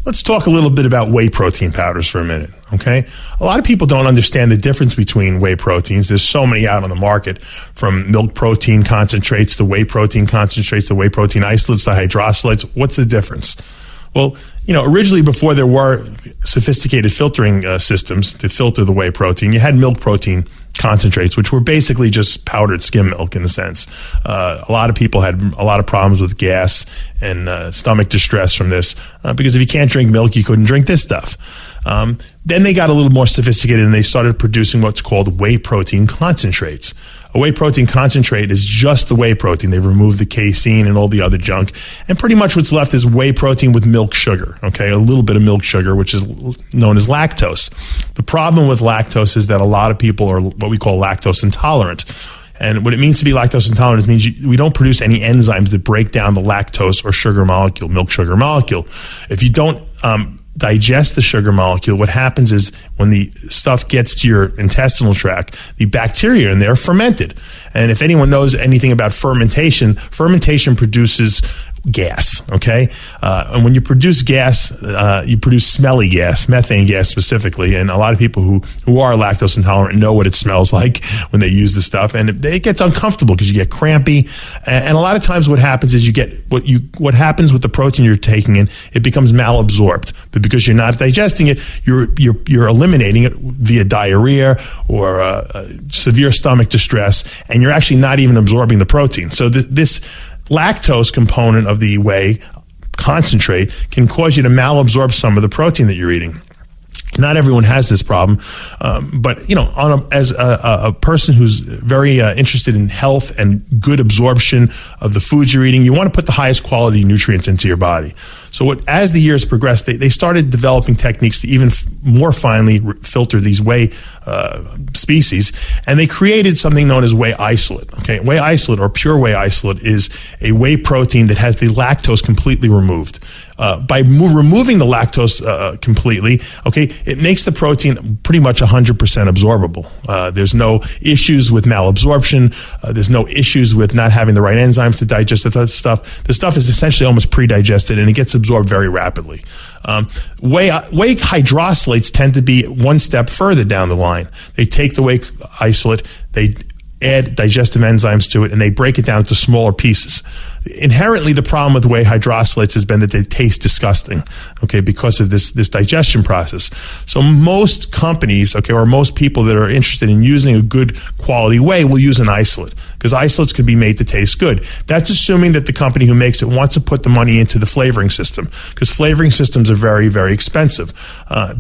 Let's talk a little bit about whey protein powders for a minute, okay? A lot of people don't understand the difference between whey proteins. There's so many out on the market, from milk protein concentrates to whey protein concentrates to whey protein isolates to hydrosolates. What's the difference? Well, originally before there were sophisticated filtering systems to filter the whey protein, you had milk protein concentrates, which were basically just powdered skim milk in a sense. A lot of people had a lot of problems with gas and stomach distress from this because if you can't drink milk, you couldn't drink this stuff. Then they got a little more sophisticated and they started producing what's called whey protein concentrates. A whey protein concentrate is just the whey protein. They've removed the casein and all the other junk. And pretty much what's left is whey protein with milk sugar, okay? A little bit of milk sugar, which is known as lactose. The problem with lactose is that a lot of people are what we call lactose intolerant. And what it means to be lactose intolerant means we don't produce any enzymes that break down the lactose or sugar molecule, milk sugar molecule. If you don't digest the sugar molecule, what happens is when the stuff gets to your intestinal tract, the bacteria in there are fermented. And if anyone knows anything about fermentation produces gas, okay? And when you produce gas, you produce smelly gas, methane gas specifically, and a lot of people who are lactose intolerant know what it smells like when they use the stuff, and it gets uncomfortable because you get crampy, and a lot of times what happens is you get what happens with the protein you're taking in, it becomes malabsorbed, but because you're not digesting it, you're eliminating it via diarrhea or severe stomach distress, and you're actually not even absorbing the protein. So this lactose component of the whey concentrate can cause you to malabsorb some of the protein that you're eating. Not everyone has this problem, but as a person who's very interested in health and good absorption of the foods you're eating, you want to put the highest quality nutrients into your body. So as the years progressed, they started developing techniques to even more finely filter these whey species, and they created something known as Whey Isolate. Okay, Whey Isolate or pure Whey Isolate is a whey protein that has the lactose completely removed. By removing the lactose completely, okay, it makes the protein pretty much 100% absorbable. There's no issues with malabsorption. There's no issues with not having the right enzymes to digest the stuff. The stuff is essentially almost pre-digested, and it gets absorbed very rapidly. Whey hydrosolates tend to be one step further down the line. They take the whey isolate, they add digestive enzymes to it, and they break it down into smaller pieces. Inherently, the problem with whey hydrosolates has been that they taste disgusting, okay, because of this digestion process. So most companies, okay, or most people that are interested in using a good quality whey will use an isolate, because isolates can be made to taste good. That's assuming that the company who makes it wants to put the money into the flavoring system, because flavoring systems are very, very expensive.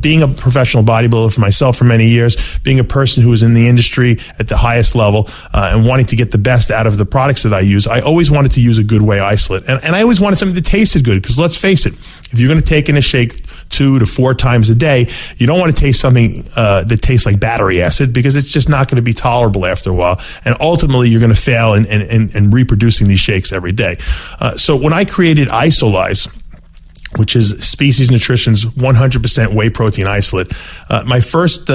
Being a professional bodybuilder for myself for many years, being a person who is in the industry at the highest level, and wanting to get the best out of the products that I use, I always wanted to use a good whey isolate. And I always wanted something that tasted good, because let's face it, if you're going to take in a shake 2 to 4 times a day, you don't want to taste something that tastes like battery acid, because it's just not going to be tolerable after a while. And ultimately, you're going to fail in reproducing these shakes every day. So when I created Isolyze, which is Species Nutrition's 100% whey protein isolate, my first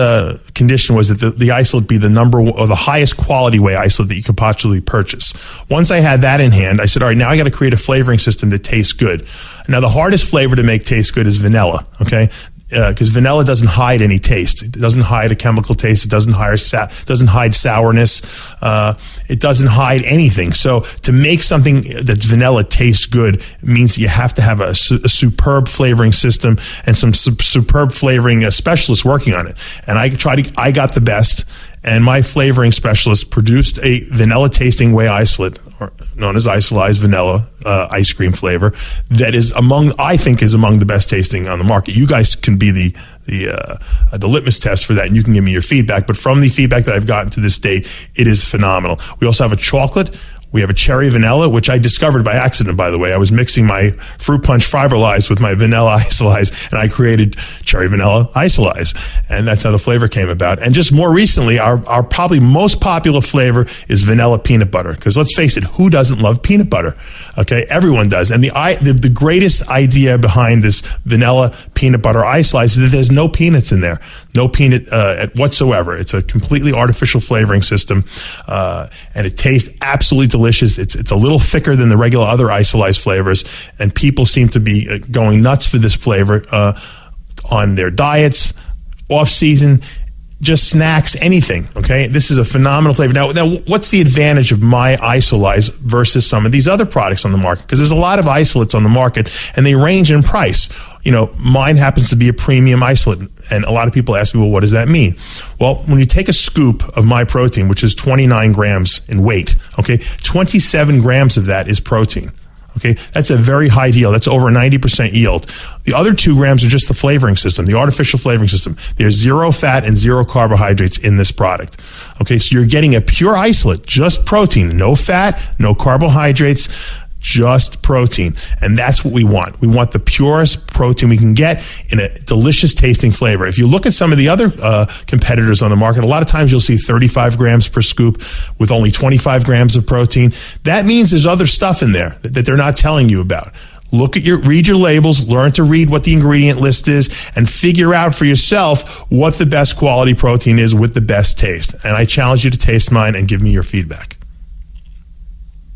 condition was that the isolate be the the highest quality whey isolate that you could possibly purchase. Once I had that in hand, I said, all right, now I got to create a flavoring system that tastes good. Now, the hardest flavor to make taste good is vanilla, okay? Because vanilla doesn't hide any taste. It doesn't hide a chemical taste. It doesn't hide sourness. It doesn't hide anything. So to make something that's vanilla taste good means you have to have a superb flavoring system and some superb flavoring specialists working on it. And I got the best. And my flavoring specialist produced a vanilla-tasting whey isolate, or known as Isolyze vanilla ice cream flavor, that is I think is among the best tasting on the market. You guys can be the litmus test for that, and you can give me your feedback. But from the feedback that I've gotten to this date, it is phenomenal. We also have a chocolate. We have a cherry vanilla, which I discovered by accident, by the way. I was mixing my fruit punch Fiberlize with my vanilla Isolyze, and I created cherry vanilla Isolyze. And that's how the flavor came about. And just more recently, our probably most popular flavor is vanilla peanut butter. Because let's face it, who doesn't love peanut butter? Okay, everyone does. And the greatest idea behind this vanilla peanut butter Isolyze is that there's no peanuts in there. No peanut whatsoever. It's a completely artificial flavoring system, and it tastes absolutely delicious. It's a little thicker than the regular other Isolyze flavors, and people seem to be going nuts for this flavor on their diets, off season, just snacks, anything. Okay, this is a phenomenal flavor. Now, what's the advantage of my Isolyze versus some of these other products on the market? Because there's a lot of isolates on the market, and they range in price. Mine happens to be a premium isolate, and a lot of people ask me, well, what does that mean? Well, when you take a scoop of my protein, which is 29 grams in weight, okay, 27 grams of that is protein. Okay, that's a very high yield. That's over 90% yield. The other 2 grams are just the flavoring system, the artificial flavoring system. There's 0 fat and 0 carbohydrates in this product. Okay, so you're getting a pure isolate, just protein, no fat, no carbohydrates, just protein. And that's what we want. We want the purest protein we can get in a delicious tasting flavor. If you look at some of the other competitors on the market, a lot of times you'll see 35 grams per scoop with only 25 grams of protein. That means there's other stuff in there that they're not telling you about. Read your labels, learn to read what the ingredient list is, and figure out for yourself what the best quality protein is with the best taste. And I challenge you to taste mine and give me your feedback.